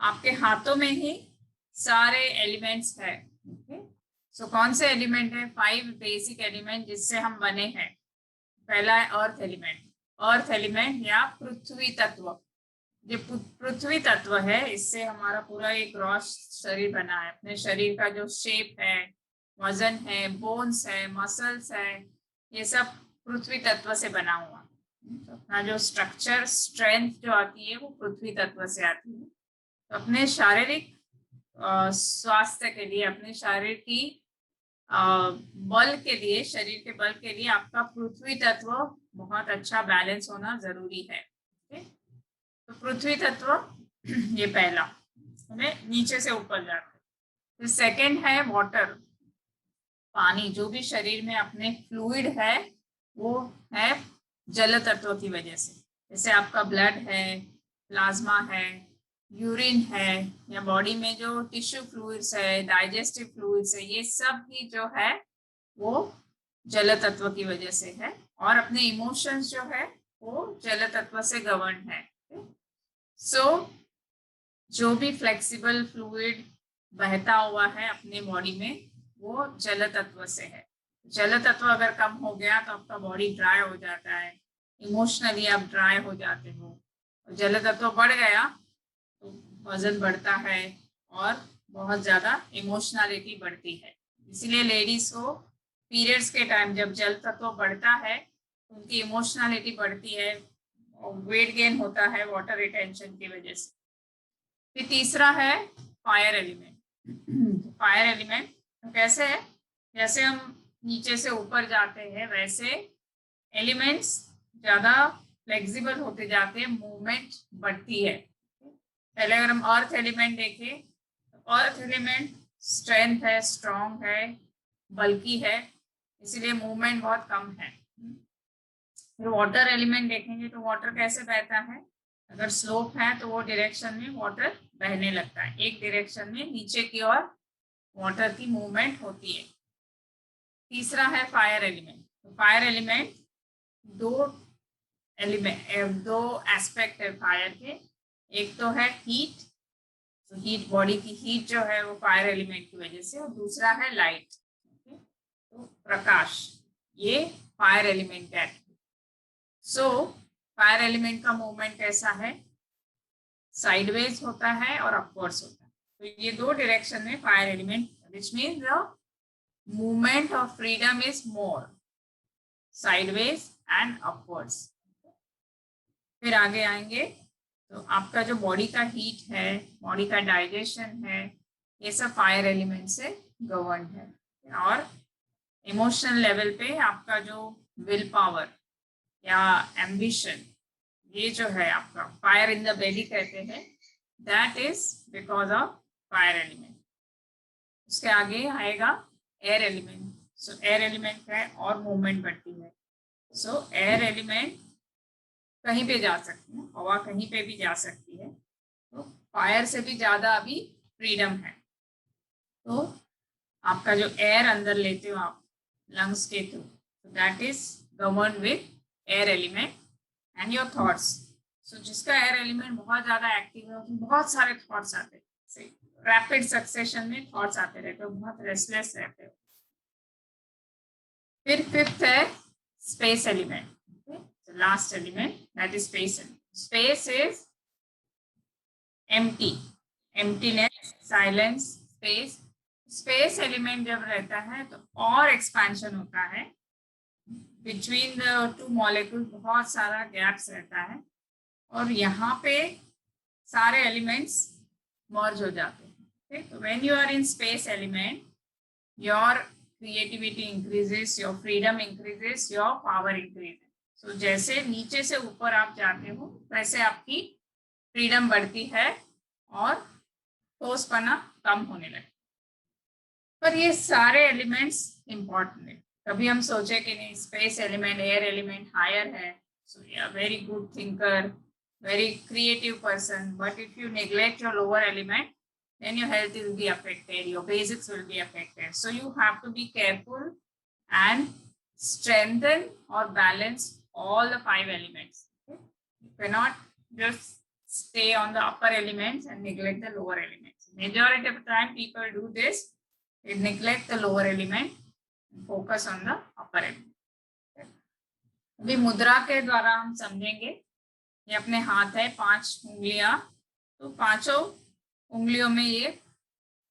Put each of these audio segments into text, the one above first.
आपके हाथों में ही सारे एलिमेंट्स है। ओके, सो कौन से एलिमेंट है? 5 बेसिक एलिमेंट जिससे हम बने हैं। पहला है अर्थ एलिमेंट। अर्थ एलिमेंट या पृथ्वी तत्व। जो पृथ्वी तत्व है, इससे हमारा पूरा एक ग्रॉस शरीर बना है। अपने शरीर का जो शेप है, वजन है, बोन्स है, मसल्स है, ये सब पृथ्वी तत्व से बना हुआ। तो अपना जो स्ट्रक्चर, स्ट्रेंथ जो आती है वो पृथ्वी तत्व से आती है। तो अपने शारीरिक स्वास्थ्य के लिए, अपने शरीर की बल के लिए, शरीर के बल के लिए आपका पृथ्वी तत्व बहुत अच्छा बैलेंस होना जरूरी है। ओके, तो पृथ्वी तत्व ये पहला, हमें नीचे से ऊपर जाते हैं। फिर सेकंड है वाटर, पानी। जो भी शरीर में अपने फ्लूइड है वो है जल तत्व की वजह से। जैसे आपका ब्लड है, प्लाज्मा है, यूरिन है, या बॉडी में जो टिश्यू फ्लूइड्स है, डाइजेस्टिव फ्लूइड्स है, ये सब भी जो है वो जल तत्व की वजह से है। और अपने इमोशंस जो है वो जल तत्व से गवर्न है। सो जो भी फ्लेक्सिबल फ्लूइड बहता हुआ है अपने बॉडी में वो जल तत्व से है। जल तत्व अगर कम हो गया तो आपका बॉडी ड्राई हो जाता है, इमोशनली आप ड्राई हो जाते हो। जल तत्व बढ़ गया तो वजन बढ़ता है और बहुत ज्यादा इमोशनलिटी बढ़ती है। इसीलिए लेडीज को पीरियड्स के टाइम जब जल तत्व बढ़ता है तो उनकी इमोशनलिटी बढ़ती है और वेट गेन होता है वाटर रिटेंशन की वजह से। फिर तीसरा है फायर एलिमेंट। फायर एलिमेंट तो कैसे है? जैसे हम नीचे से ऊपर जाते हैं वैसे एलिमेंट्स ज्यादा फ्लेक्सिबल होते जाते हैं, मूवमेंट बढ़ती है। पहले अगर हम अर्थ एलिमेंट देखें तो अर्थ एलिमेंट स्ट्रेंथ है, स्ट्रॉन्ग है, बल्कि है, इसीलिए मूवमेंट बहुत कम है। फिर वाटर एलिमेंट देखेंगे तो वाटर कैसे बहता है? अगर स्लोप है तो वो डायरेक्शन में वाटर बहने लगता है, एक डायरेक्शन में नीचे की ओर वाटर की मूवमेंट होती है। तीसरा है फायर एलिमेंट। तो फायर एलिमेंट दो एस्पेक्ट है फायर के। एक तो है हीट, तो हीट, बॉडी की हीट जो है वो फायर एलिमेंट की वजह से, और दूसरा है लाइट। तो प्रकाश, ये फायर एलिमेंट है। सो फायर एलिमेंट का मूवमेंट कैसा है? साइडवेज होता है और अपवर्ड्स होता है। तो ये दो डायरेक्शन में fire element, which mean the movement of freedom is more sideways and upwards. फिर आगे आएंगे तो आपका जो बॉडी का हीट है, बॉडी का डाइजेशन है, ये सब फायर एलिमेंट से गवर्न है। और इमोशनल लेवल पे आपका जो विल पावर या एम्बिशन, ये जो है आपका फायर इन द बेली कहते हैं, that is because of fire element. उसके आगे आएगा एयर एलिमेंट। सो एयर एलिमेंट है और मूवमेंट बढ़ती है। सो एयर एलिमेंट कहीं पे जा सकती है, हवा कहीं पे भी जा सकती है, तो फायर से भी ज्यादा अभी फ्रीडम है। तो आपका जो एयर अंदर लेते हो आप लंग्स के through, that is govern with air element and your thoughts. So जिसका एयर एलिमेंट बहुत ज्यादा एक्टिव है उसमें बहुत सारे थॉट्स आते हैं, रैपिड सक्सेशन में थॉट्स आते रहते हो, बहुत रेस्टलेस रहते हो। फिर फिफ्थ है space element. Last element that is space element. Space is empty, emptiness, silence, space. Space element जब रहता है तो और एक्सपेंशन होता है बिटवीन द टू मॉलिक्यूल, बहुत सारा गैप्स रहता है और यहाँ पे सारे एलिमेंट्स मर्ज हो जाते हैं। तो when you are in space element, your creativity increases, your freedom increases, your power increases. So जैसे नीचे से ऊपर आप जाते हो वैसे आपकी फ्रीडम बढ़ती है और ठोसपना कम होने लगता है। पर ये सारे एलिमेंट्स इंपॉर्टेंट है। कभी हम सोचे कि नहीं space element, air element higher है, so you are very good thinker, very creative person, but if you neglect your lower element then your health will be affected, your basics will be affected. So you have to be careful and strengthen or balance all the 5 elements. Okay? You cannot just stay on the upper elements and neglect the lower elements. Majority of the time people do this, they neglect the lower element and focus on the upper element. अभी मुद्रा के द्वारा हम समझेंगे, ये अपने हाथ है 5 उंगलियां, तो पांचों उंगलियों में ये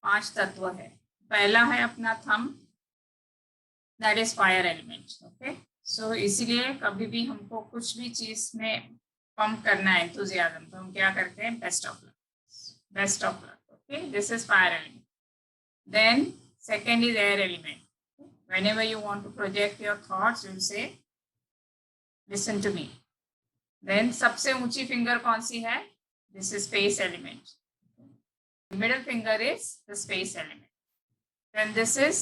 5 तत्व है. पहला है अपना thumb, that is fire element. Okay, so इसीलिए कभी भी हमको कुछ भी चीज में पंप करना है एंथुसियाज्म, तो हम क्या करते हैं, best of luck, best of luck. Okay, this is fire element. Then second is air element. whenever you want to project your thoughts, you say listen to me. Then सबसे ऊंची finger कौन सी है, this is space element. Middle finger is the space element. Then this is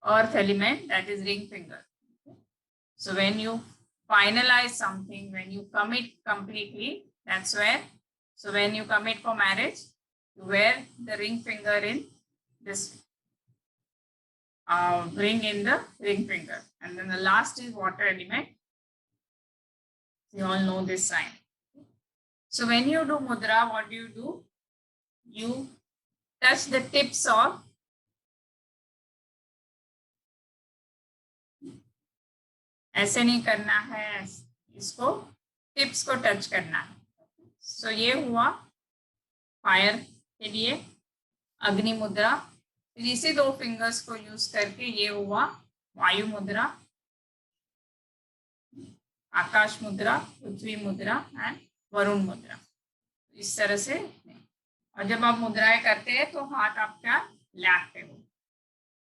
earth element, that is ring finger. So when you finalize something, when you commit completely, that's where, so when you commit for marriage, you wear the ring finger in this ring in the ring finger. And then the last is water element. You all know this sign. So when you do mudra, what do? You touch the tips of ऐसे नहीं करना है, इसको tips को touch करना है. सो ये हुआ फायर के लिए अग्नि मुद्रा. फिर इसी 2 फिंगर्स को यूज करके ये हुआ वायु मुद्रा, आकाश मुद्रा, पृथ्वी मुद्रा एंड वरुण मुद्रा. इस तरह से. और जब आप मुद्राएं करते हैं तो हाथ आपका लैप पे हो.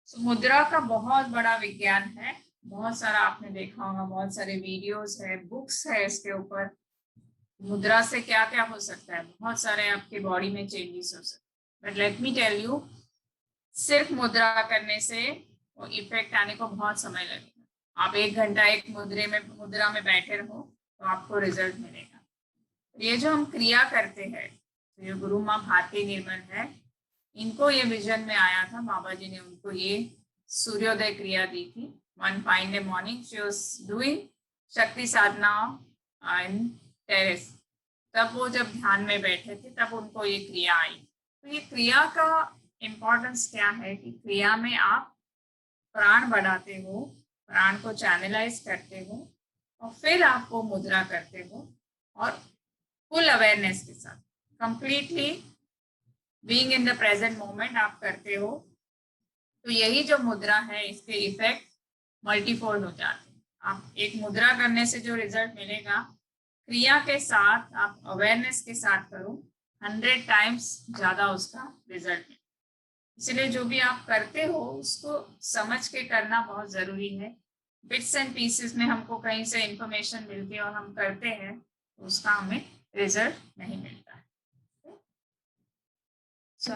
सो मुद्रा का बहुत बड़ा विज्ञान है, बहुत सारा आपने देखा होगा, बहुत सारे वीडियोस है, बुक्स है इसके ऊपर. मुद्रा से क्या क्या हो सकता है, बहुत सारे आपके बॉडी में चेंजेस हो सकते हैं. But let me tell you, सिर्फ मुद्रा करने से वो इफेक्ट आने को बहुत समय लगेगा. आप 1 घंटा एक मुद्रा में बैठे रहो तो आपको रिजल्ट मिलेगा. ये जो हम क्रिया करते हैं, तो ये गुरु माँ भारती निर्मल है, इनको ये विजन में आया था, बाबा जी ने उनको ये सूर्योदय क्रिया दी थी. One fine day morning she was doing शक्ति साधना इन टेरेस. तब वो जब ध्यान में बैठे थे तब उनको ये क्रिया आई. तो ये क्रिया का इम्पोर्टेंस क्या है कि क्रिया में आप प्राण बढ़ाते हो, प्राण को चैनलाइज करते हो और फिर आप वो मुद्रा करते हो और फुल अवेयरनेस के साथ completely being in the present moment आप करते हो. तो यही जो मुद्रा है इसके इफेक्ट मल्टीफोल्ड हो जाते हैं. आप एक मुद्रा करने से जो रिजल्ट मिलेगा, क्रिया के साथ आप अवेयरनेस के साथ करो, 100 टाइम्स ज्यादा उसका रिजल्ट मिलेगा. इसलिए जो भी आप करते हो उसको समझ के करना बहुत जरूरी है. बिट्स एंड पीसेस में हमको कहीं से इंफॉर्मेशन मिलती है और हम करते हैं तो उसका हमें रिजल्ट नहीं मिलता है. So